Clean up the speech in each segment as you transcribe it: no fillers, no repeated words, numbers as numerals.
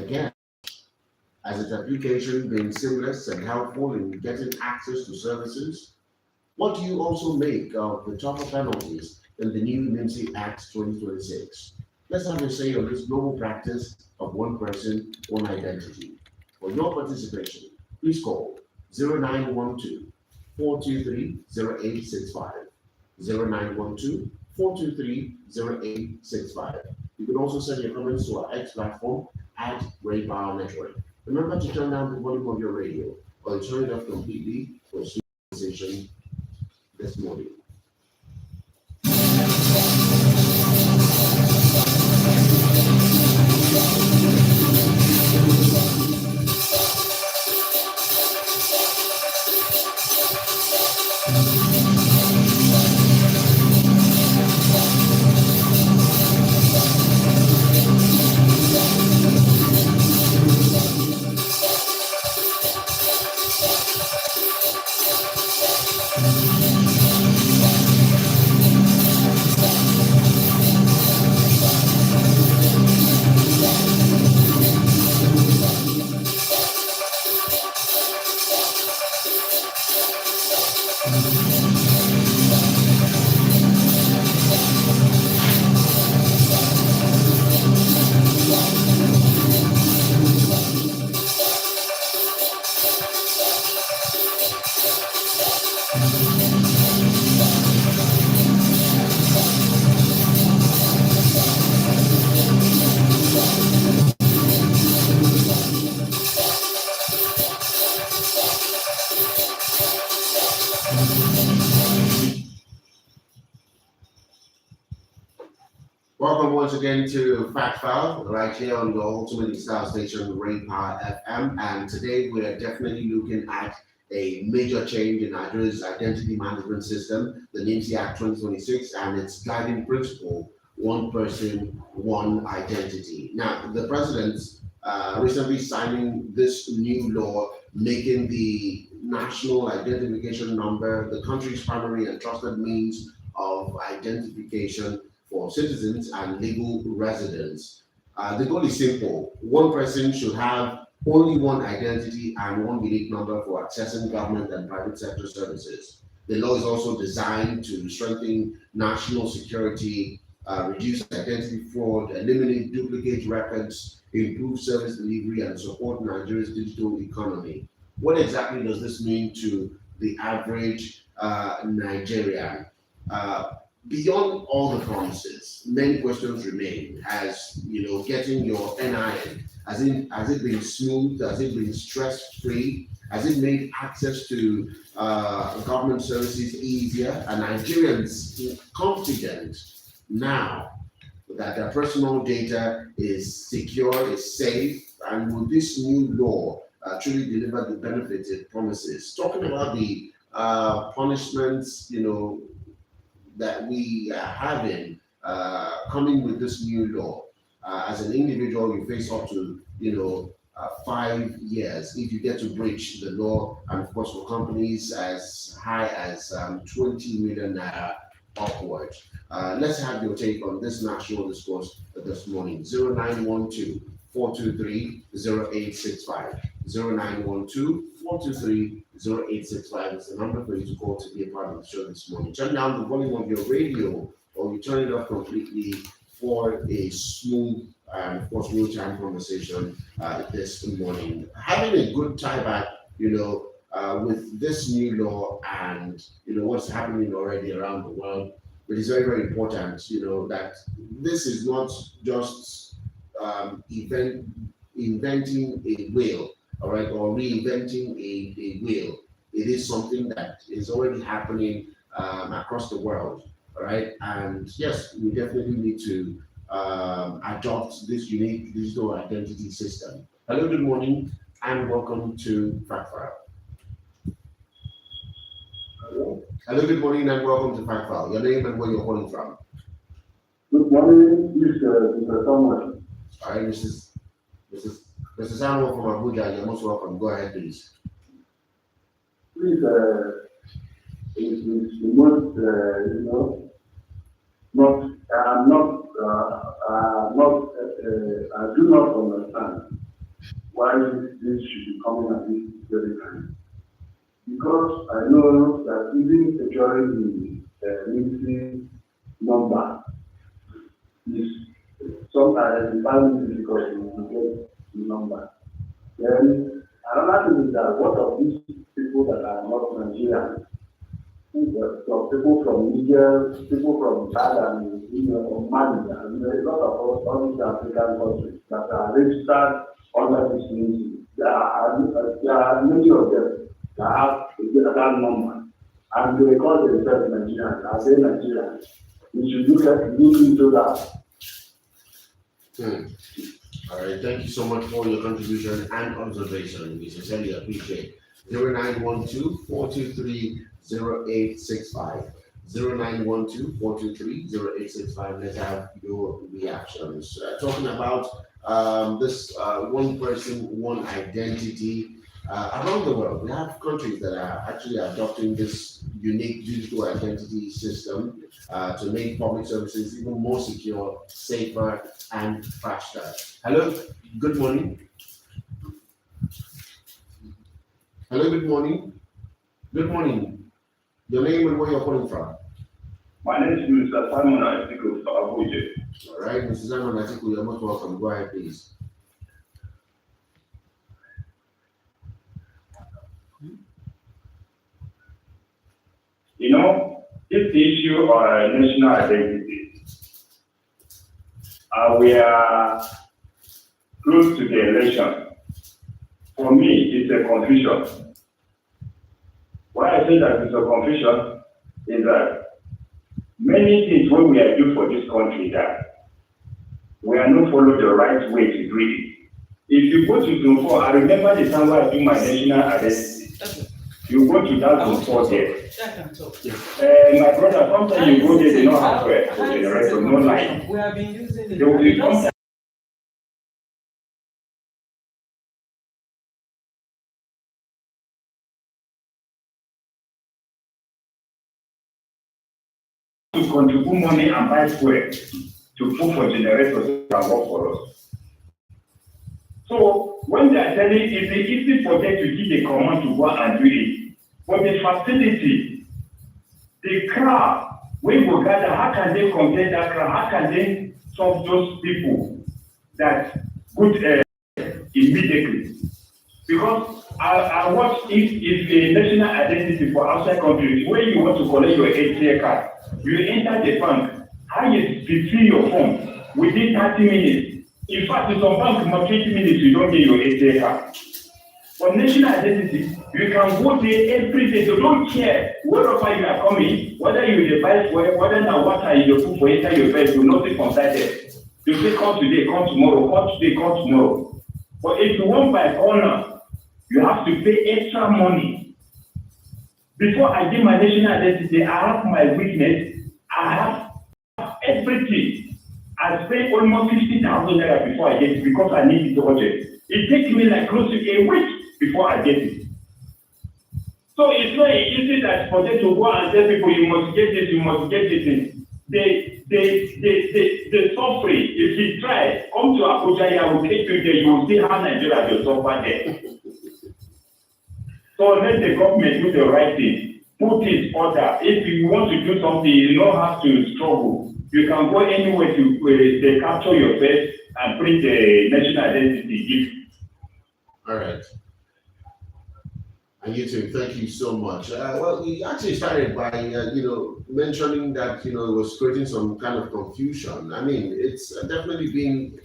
Again, has its application been seamless and helpful in getting access to services? What do you also make of the tougher penalties in the new NIMC Act 2026? Let's have a say on this global practice of one person, one identity. For your participation, please call 0912 423 0865. 0912 423 0865. You can also send your comments to our X platform at Ray Power Network. Remember to turn down the volume of your radio or turn it off completely for a conversation this morning. Welcome once again to FACTFILE, right here on your ultimate style station, Ray Power FM. And today we are definitely looking at a major change in Nigeria's identity management system, the NIMC Act 2026, and its guiding principle, one person, one identity. Now, the president recently signing this new law, making the national identification number the country's primary and trusted means of identification for citizens and legal residents. The goal is simple. One person should have only one identity and one unique number for accessing government and private sector services. The law is also designed to strengthen national security, reduce identity fraud, eliminate duplicate records, improve service delivery, and support Nigeria's digital economy. What exactly does this mean to the average Nigerian? Beyond all the promises, many questions remain. As you know, getting your NIN, has it been smooth? Has it been stress-free? Has it made access to government services easier? Are Nigerians confident now that their personal data is secure, is safe, and will this new law truly deliver the benefits it promises? Talking about the punishments, that we are having coming with this new law. As an individual, you face up to 5 years if you get to breach the law, and of course for companies as high as 20 million naira upwards. Let's have your take on this national discourse this morning. 0912 423 0865. 0912 423 0865 is the number for you to call to be a part of the show this morning. Turn down the volume of your radio or you turn it off completely for a smooth and, of course, real-time conversation this morning. Having a good tie back, with this new law and, what's happening already around the world, it is very, very important, that this is not just inventing a wheel, all right, or reinventing a wheel. It is something that is already happening across the world, all right? And yes, we definitely need to adopt this unique digital identity system. Hello, good morning, and welcome to FACTFILE. Hello, good morning, and welcome to FACTFILE. Your name and where you're calling from. Good morning, Mr. Thomas. All right, Mr. Samuel from Abuja, you're most welcome. Go ahead, please. Please, it's not, I do not understand why this should be coming at this very time. Because I know that even securing the NIMC number is sometimes finding difficult to get the number. Then another thing is that what of these people that are not Nigerian? So people from Niger, people from Chad and Mali, and a lot of all these African countries that are registered under this NIMC. There are many of them that have that number, and they call themselves Nigerians. Are they Nigerians? We should look into that. All right, thank you so much for your contribution and observation. We sincerely appreciate 0912-423-0865. 0912-423-0865. Let's have your reactions. Talking about this one person, one identity. Around the world, we have countries that are actually adopting this unique digital identity system to make public services even more secure, safer, and faster. Hello, good morning. Hello, good morning. Good morning. Your name and where you're calling from? My name is Mr. Simon Atiku for Abuja. All right, Mr. Simon Atiku, you're most welcome. Go ahead, please. You know, this issue of national identity, we are close to the election. For me, it's a confusion. Why I say that it's a confusion is that many things when we are doing for this country that we are not following the right way to do it. If you go to Dunfor, I remember the time when I do my national identity. You go to that Dunfor there. My brother, sometimes you go there, they don't have a generator, no light. We have been using it. There will be sometimes to contribute money and buy fuel to put for generators and work for us. So when they are telling it's easy for them to give the command to go and do it, but the facility, the crowd, we will gather, how can they contain that crowd? How can they solve those people that would immediately? Because I watch if a national identity for outside countries, when you want to collect your ATM card, you enter the bank, how you fill your form within 30 minutes. In fact, in some banks, in 20 minutes, you don't get your ATM card. For national identity, you can go there every day. You don't care wherever you are coming, whether you devise whether now water you put for enter your bed, you not be consulted. You say come today, come tomorrow, come today, come tomorrow. But if you want by corner, you have to pay extra money. Before I get my national identity, I have my witness, I have everything. I spent almost 50,000 naira before I get it because I need it urgent. It takes me like close to a week before I get it. So it's not easy that for them to go and tell people you must get this, you must get this. They suffer. If you try, come to Abuja, I will take you there, you will see how Nigeria will suffer there. So let the government do the right thing. Put it order. If you want to do something, you don't have to struggle. You can go anywhere to they capture your face and print the national identity gift. All right. And you too, thank you so much. Well, we actually started by, mentioning that, it was creating some kind of confusion. I mean, it's definitely been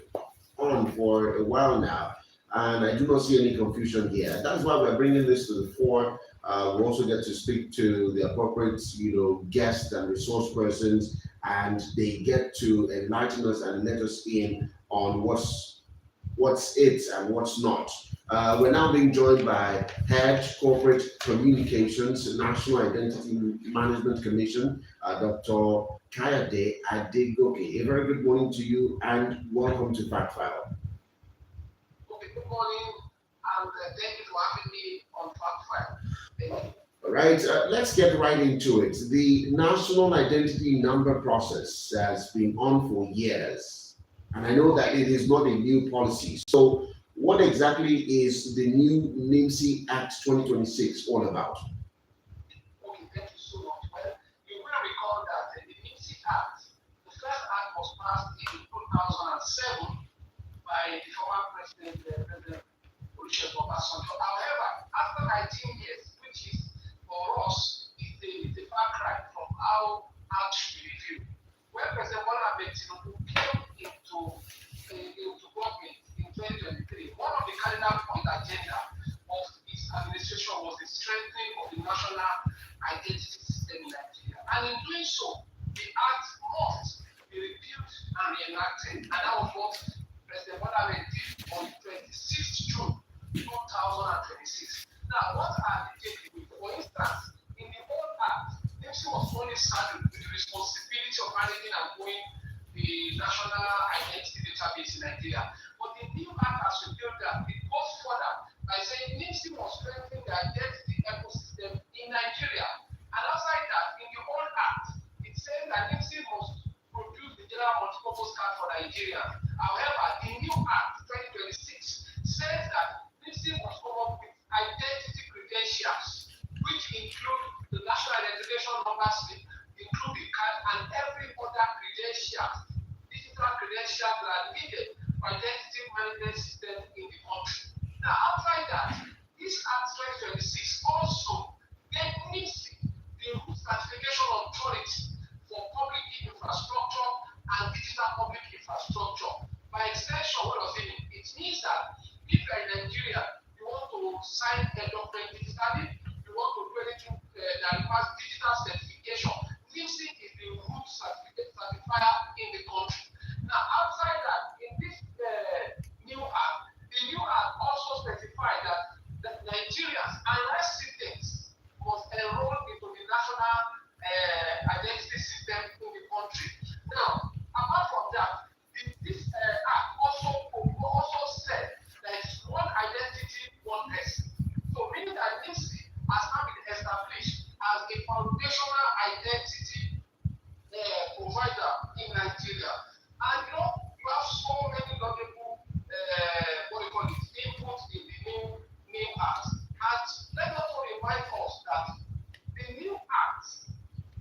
on for a while now, and I do not see any confusion here. That's why we're bringing this to the fore. We also get to speak to the appropriate, guests and resource persons, and they get to enlighten us and let us in on what's it and what's not. We're now being joined by Head Corporate Communications, National Identity Management Commission, Dr. Kayode Adegoke. A very good morning to you and welcome to FACTFILE. Okay, good morning, and thank you for having me on FACTFILE. Thank you. All right, let's get right into it. The National Identity Number process has been on for years, and I know that it is not a new policy. So what exactly is the new NIMC Act 2026 all about? Okay, thank you so much. Well, you will recall that the NIMC Act, the first act was passed in 2007 by the former president, President Olusegun Obasanjo. However, after 19 years, which is for us, is a far cry from how to be reviewed. When President Bola Ahmed Tinubu came into government in 2023, one of the cardinal point agenda of his administration was the strengthening of the national identity system in Nigeria. And in doing so, the act must be reviewed and reenacted. And that was what President Bola Ahmed did on 26th June 2026. Now, what are the takeaways? For instance, in the old act, NIMC was only saddled with the responsibility of managing and growing the national identity database in Nigeria. But the new act has revealed that it goes further by saying NIMC must strengthen the identity ecosystem in Nigeria. And outside that, in the old act, it says that NIMC must produce the general multipurpose card for Nigeria. However, the new act 2026 says that NIMC must come up with identity credentials, which include the national identification number slip, include the card, and every other credential, digital credentials that are needed for identity management system in the country. Now, outside that, this Act 2026 also gave NIMC the root certification authority for public infrastructure and digital public infrastructure. By extension, what does it mean? It means that if you're in Nigeria, you want to sign a document digitally, you want to do anything that requires digital certification, NIMC is the root certifier in the country. Now, outside that, in this new act, the new act also specified that Nigerians and residents must enroll into the national identity system in the country. Now, apart from that, this act also said that it's one identity, one person. So, meaning that NIMC has now been established as a foundational identity provider in Nigeria. And you know, you have so many laudable inputs in the new act. And let us also remind us that the new act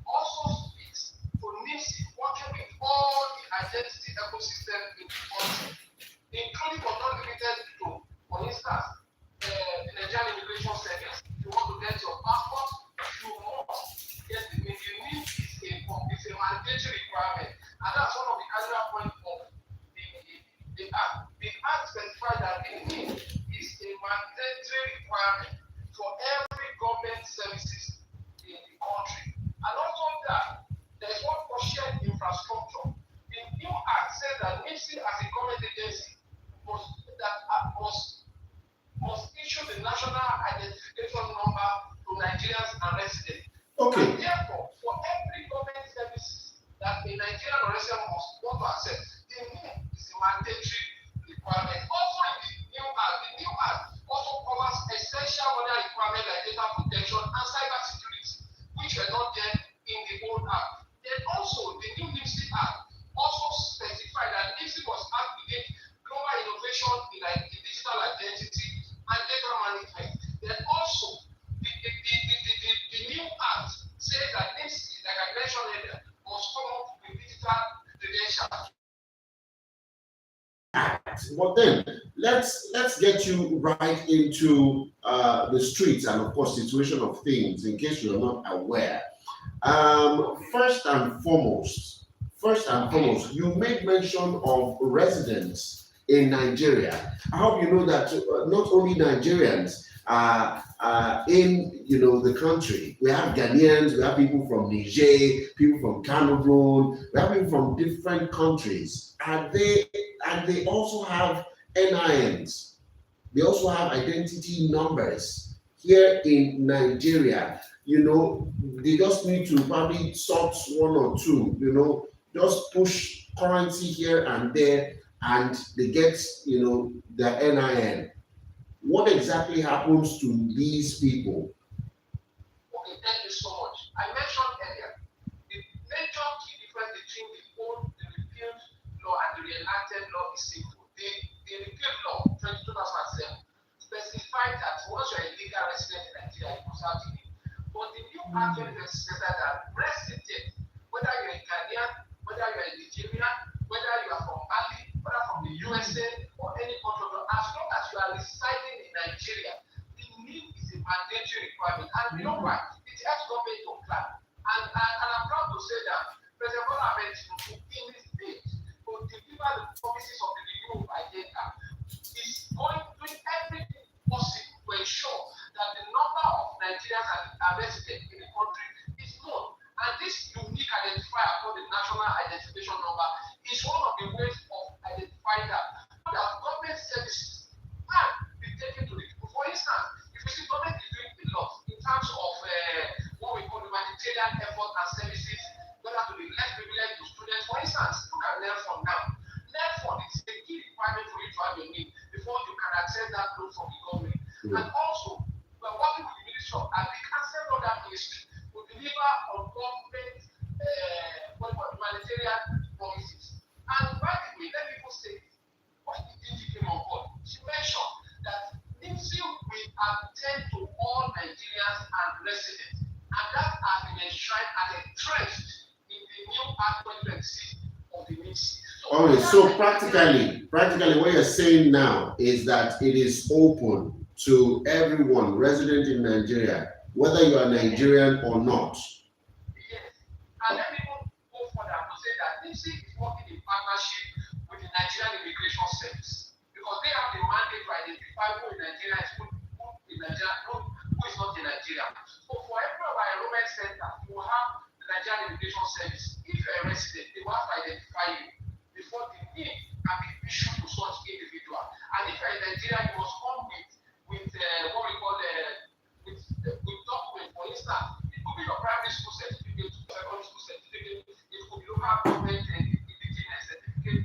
also speaks to NIMC working with all the identity ecosystem in the country, including but not limited to, for instance, the Nigerian Immigration Service. If you want to get your passport, you must get the NIMC. It's a mandatory requirement, and that's one of the cardinal points of the act. The act specifies that the NIMC is a mandatory requirement for every government services in the country. And also that there is one for shared infrastructure. The new act says that NIMC as a government agency must issue the national identification number to Nigerians and residents. Okay. And therefore, for every government service that a Nigerian or resident must want to access, the NIMC is a mandatory requirement. Also in the new act also covers essential modern requirements like data protection and cyber security, which were not there in the old act. Then also the new NIMC Act also specified that NIMC must act within global innovation in digital identity and data management. Then also the new act says that NIMC, like I mentioned earlier, must come up with digital credentials. But then let's get you right into the streets and of course situation of things in case you're not aware. First and foremost, you made mention of residents in Nigeria. I hope you know that not only Nigerians in the country. We have Ghanaians, we have people from Niger, people from Cameroon, we have people from different countries, and they also have NINs. They also have identity numbers here in Nigeria. They just need to probably sort one or two, just push currency here and there, and they get, their NIN. What exactly happens to these people? Okay, thank you so much. I mentioned earlier, the major key difference between the repealed law and the reenacted law is simple. The repealed law, 2026, actually says that resident, whether you're a Ghanaian, whether you're a Nigerian, whether you are from Mali, whether from the USA or any country, as long as you are residing in Nigeria, the NIM is a mandatory requirement. And you know why? It helps government to plan. And I'm proud to say that President Bola Ahmed Tinubu, in his bid to deliver the promises of the renewal agenda, is doing everything possible to ensure that the number of Nigerians that are resident in the country is known. And this unique identifier called the national identification number is one of the ways of identifying that government services can be taken to the people. For instance, if you see government is doing a lot in terms of what we call humanitarian effort and services, whether to the less privileged to students. For instance, look at LearnFund now. LearnFund is a key requirement for you to have your name before you can access that loan from the government. And also, we're working with the Ministry of Agriculture and several other ministries to deliver on government humanitarian promises. And by the way, let me say, when the DG came on board, she mentioned that NIMC will attend to all Nigerians and residents, and that has been enshrined as a trust in the new Act 2026 of the NIMC. Okay, so practically what you're saying now is that it is open to everyone resident in Nigeria, whether you are Nigerian or not. Yes, and let me go further to say that NIMC is working in partnership with the Nigerian Immigration Service because they have the mandate to identify who in Nigeria is who is not in Nigeria. So for every of our enrollment center, you will have the Nigerian Immigration Service. If you're a resident, they will have to identify you before the NIM can be issued to such individual. And if you're in Nigeria, you must come with what we call with documents. For instance, it could be your primary school certificate, secondary school certificate, it could be local government indigenous certificate,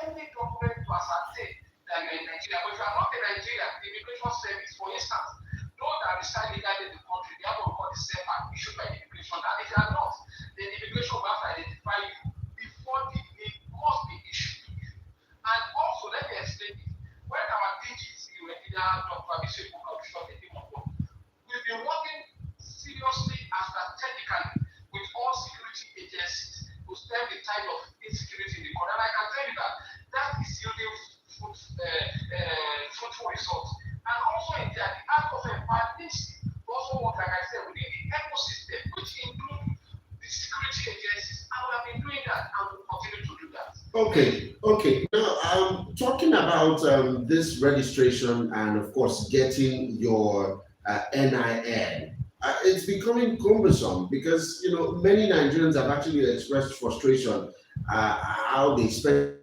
any document to ascertain that you're in Nigeria. But if you are not in Nigeria, the immigration service, for instance, those that reside legally in the country, they have what we call the SEPA issued by the immigration. And if you are not, then the immigration will have to identify you before the NIM must be issued to you. And also, let me explain it. When our DGC, Dr. Abhishek we've been working seriously and strategically with all security agencies to stem the tide of insecurity in the country. And I can tell you that is yielding fruitful results. And also in the act of empowerment, also work, like I said, within the ecosystem, which includes the security agencies. And we have been doing that and will continue to do that. Okay. Now, talking about this registration and, of course, getting your NIN, it's becoming cumbersome because, many Nigerians have actually expressed frustration how they spend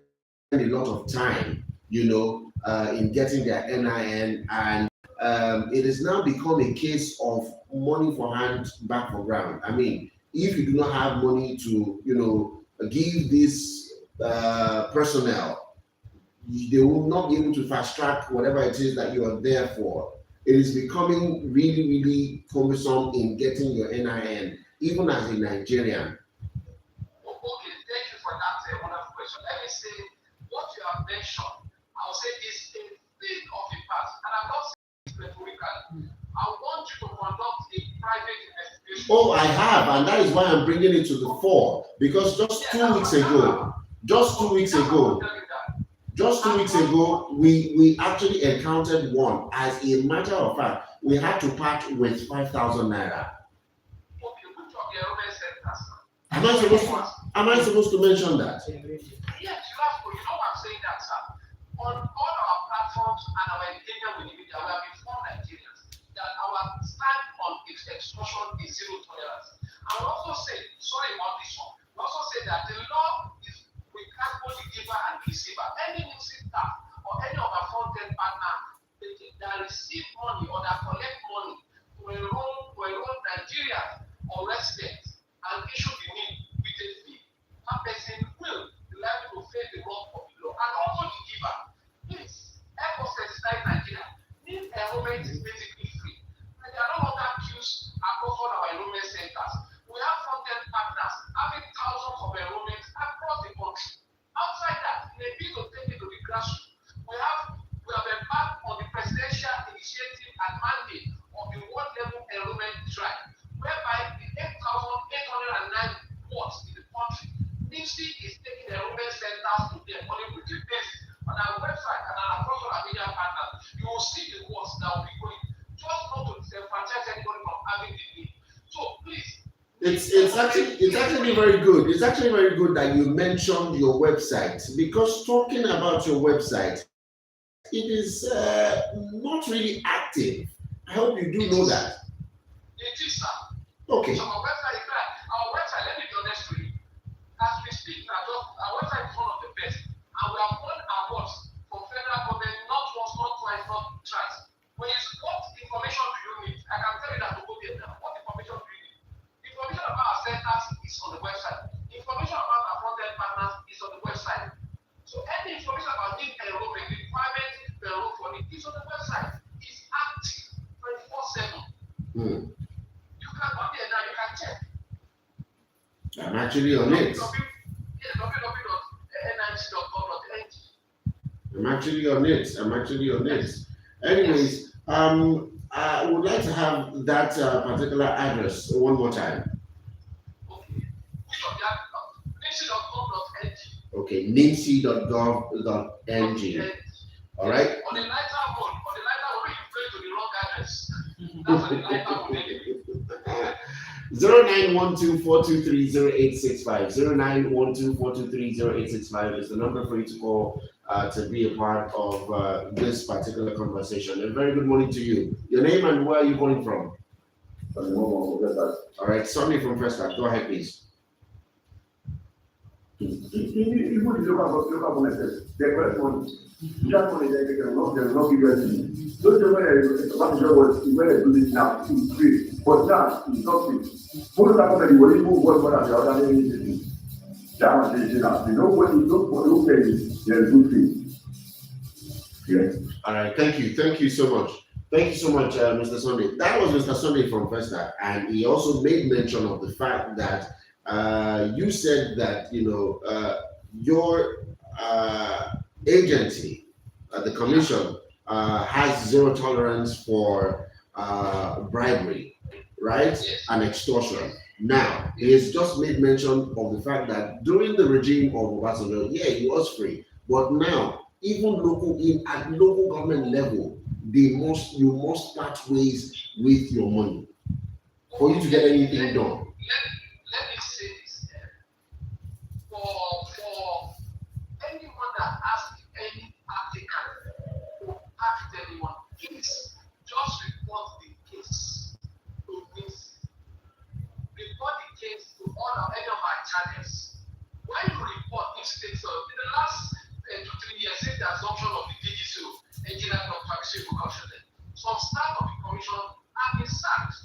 a lot of time, in getting their NIN, and it has now become a case of money for hand, back for ground. I mean, if you do not have money to, give this personnel, they will not be able to fast track whatever it is that you are there for. It is becoming really, really cumbersome in getting your NIN, even as a Nigerian. Okay, thank you for that wonderful question. Let me say what you have mentioned. I'll say this in the of the past, and I'm not saying this rhetorically. I want you to conduct a private investigation. Oh, I have, and that is why I'm bringing it to the fore. Because just 2 weeks ago, we actually encountered one. As a matter of fact, we had to part with 5,000 naira. Okay, which of the enrollment centers? Am I supposed to mention that? Yes, you have to. You know why I'm saying that, sir? On all our platforms and our engagement with the media, we have informed Nigerians that our stand on extortion is zero tolerance. And we also say, sorry about this one, we also say that the law is we can't both the giver and receiver. Any music staff or any of our front-end partner that receive money or that collect money to enroll Nigerians or residents and issue the NIM with a fee, that person will be liable to face the wrath of the law. And also the giver, please help us sensitize Nigeria. NIM enrollment is basically free. And there are no longer queues across all our enrollment centers. We have front-end partners having thousands of enrollments across the country. Outside that, in a bid to take it to the grassroots, we have embarked on the presidential initiative and mandate of the world level enrollment drive, whereby It's actually very good. It's actually very good that you mentioned your website, because talking about your website, it is not really active. I hope you do know that. It is, sir. Okay. So our website, let me be honest with you. As we speak now, our website is one of the best. And we have won awards from federal government, not once, not twice, not thrice. When you what information do you need? I can tell you that to go there now. What information do you need? Information about our centers is on the website. Information about our front-end partners is on the website. So any information about the enrollment, requirement to enroll for it is on the website. It's active 24/7. You can go there now, you can check. I'm actually on it. I'm actually on it. Anyways, I would like to have that particular address one more time. Okay, NIMC.gov.ng. All right. On the lighter one, you pray to the wrong address. That's on the lighter one. 0912-423-0865. 0912-423-0865 is the number for you to call to be a part of this particular conversation. A very good morning to you. Your name and where are you calling from? All right, Sonny from First Bank. Go ahead, please. Even the local government, the correct one, just money they can not give you anything. Those when they do this now, it's free. But now, it's not free. Most of the company will even work more than the other anything. That was the issue now. You know what you look for, look at it, there's good thing. Yes. All right, thank you. Thank you so much. Thank you so much, Mr. Sunday. That was Mr. Sunday from Festa, and he also made mention of the fact that you said that your agency, the commission, has zero tolerance for bribery, right, and extortion. Now, he has just made mention of the fact that during the regime of Obasanjo, yeah, it was free, but now even at local government level, you must part ways with your money for you to get anything done. Let me say this. For anyone that asks any applicant or ask anyone, please just report the case to NIMC. Report the case to any of our channels. When you report this case, so in the last 2-3 years, since the assumption of the DGCO, Engineer Dr. some staff of the commission have been sacked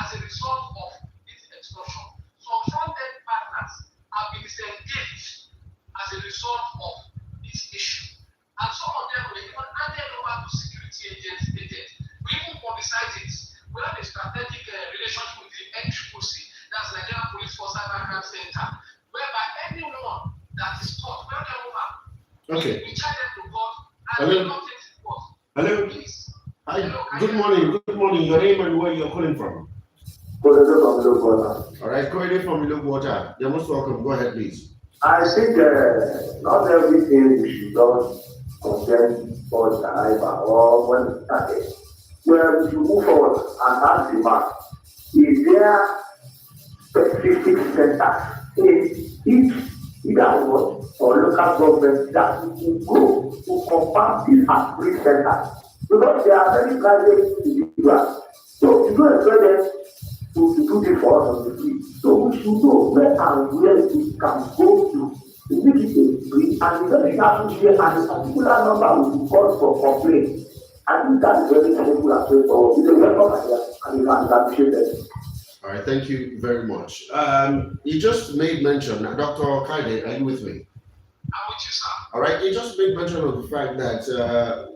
as a result of this extortion. Some front-end partners have been disengaged as a result of this issue. And some of them were even handed over to security agents. We even publicize it. We have a strategic relationship with the NIMC, that's Nigerian Police Force Cyber Crime Center, whereby anyone that is caught, we hand over. Okay. We charge them to court and Hello. we don't take to court. Hello. Please. Hi. Good morning. Good morning. Your name and where you're calling from? All right, Corridor from Water. You're most welcome. Go ahead, please. I think not everything we should just condemn for the driver or when it's started. Where we should move forward and ask the man, is there specific centers in each either one or local government that we can go to compound these as free centers? Because there are many private individuals. So you don't expect them to do this for us on the free. So we should know where and where we can go to make it a free, and the very happen here and a particular number will be called for complaint. I think that is very simple and straightforward. It's a welcome idea and you can appreciate it. All right, thank you very much. You just made mention, Dr. Kaide, are you with me? I'm with you, sir. All right, you just made mention of the fact that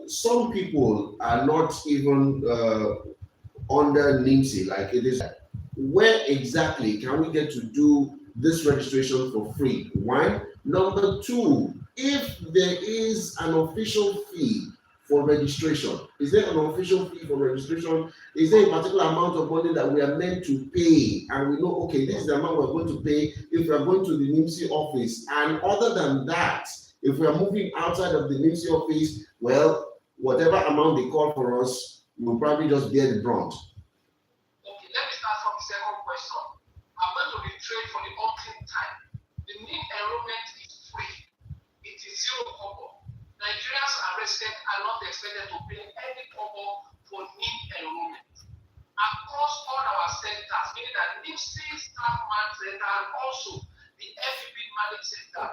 some people are not even under NIMC, like it is. Where exactly can we get to do this registration for free? One. Number two, if there is an official fee for registration, is there an official fee for registration? Is there a particular amount of money that we are meant to pay? And we know, okay, this is the amount we're going to pay if we are going to the NIMC office. And other than that, if we are moving outside of the NIMC office, well, whatever amount they call for us, we'll probably just bear the brunt. Okay, let me start from the second question. I'm going to trade for the umpteenth time. The NIM enrollment is free. It is 0 kobo. Nigerians are resident are not expected to pay any kobo for NIM enrollment. Across all our centers, meaning that NIMC staff man center and also the FEB managed center.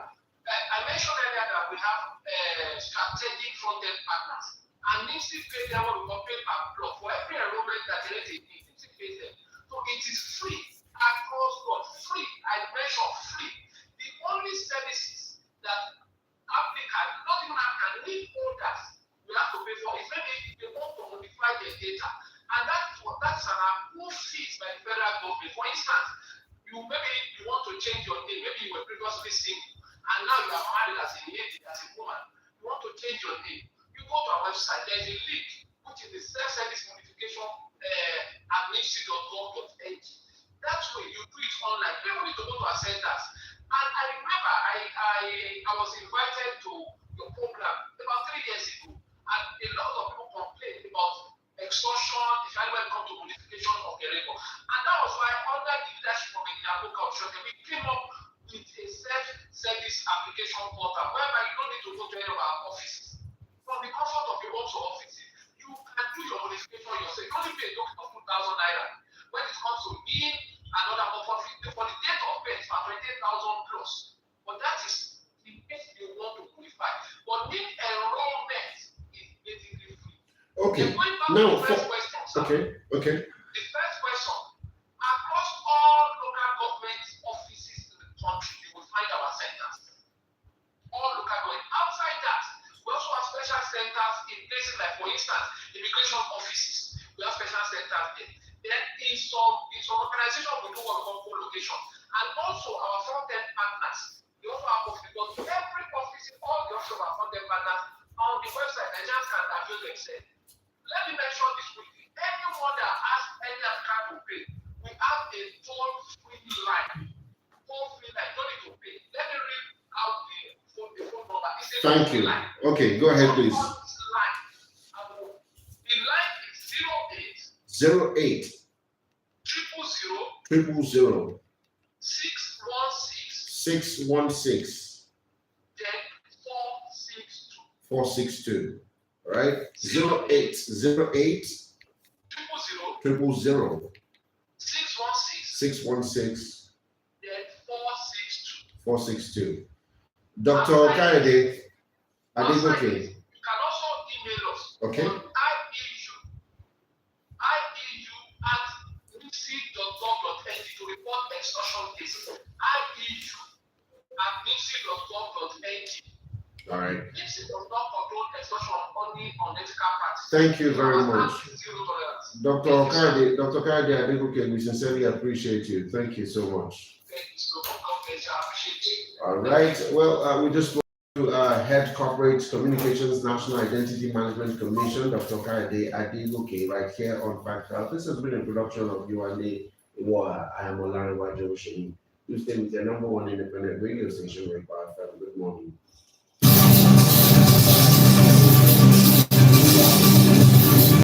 I mentioned earlier that we have strategic front-end partners, and NIMC pays them what we call pay per block. For every enrollment that there is a need, NIMC pays them. So it is free across board, free. I mention free. The only services that applicants, not even applicants, need holders, we have to pay for is maybe they want to modify their data, and that's an approved fees by the federal government. For instance, you want to change your name, maybe you were previously single, and now you are married as a lady, as a woman. You want to change your name. You go to our website. There is a link which is the self-service modification at nimc.gov.ng. That way you do it online. You don't need to go to our centers. And I remember I was invited to your program about 3 years ago, and a lot of people complained about extortion, especially when it comes to modification of the record. And that was why, under the leadership of Indiana Culture, we came up with a self-service application portal whereby you don't need to go to any of our offices. From the comfort of your own offices, you can do your modification yourself. You only pay a token of 2,000 naira. When it comes to me, another for the date of birth, for 20,000 plus. But that is in case you want to modify. But NIM enrollment is basically free. Okay. Now, the first question, sir. Okay. The first question, across all local government offices in the country, you will find our centers. All local government. Outside that, we also have special centers in places like, for instance, immigration offices. We have special centers there. Then in some organizations, we do what we call co-location. And also our front-end partners. We also have offices, because every office, all the offices of our front-end partners on the website, Nigerians can avail themselves. Let me mention this quickly. Anyone that has any account to pay, we have a toll-free line. Toll-free line, don't need to pay. Let me read out the phone number. It's a Thank you. line. Okay, go ahead, please. The line is 08 000 616 then 462. All right, 08 000 616 then 462. Dr. Kaede, Adegoke. You can also email us. Okay. On IEU@nimc.gov.ng to report extortion cases. IEU@nimc.gov.ng. All right. NIMC does not control extortion only on ethical practice. Thank you very much. Zero tolerance. Dr. Kaede Adegoke, we sincerely appreciate you. Thank you so much. Thank you so much. God bless you. I appreciate it. All right. Well, we just want to Head Corporate Communications National Identity Management Commission, Dr. Kaede Adegoke, right here on FACTFILE. This has been a production of UNA Iwa. I am Olariwa Joshini. You stay with your #1 independent radio station, Good morning.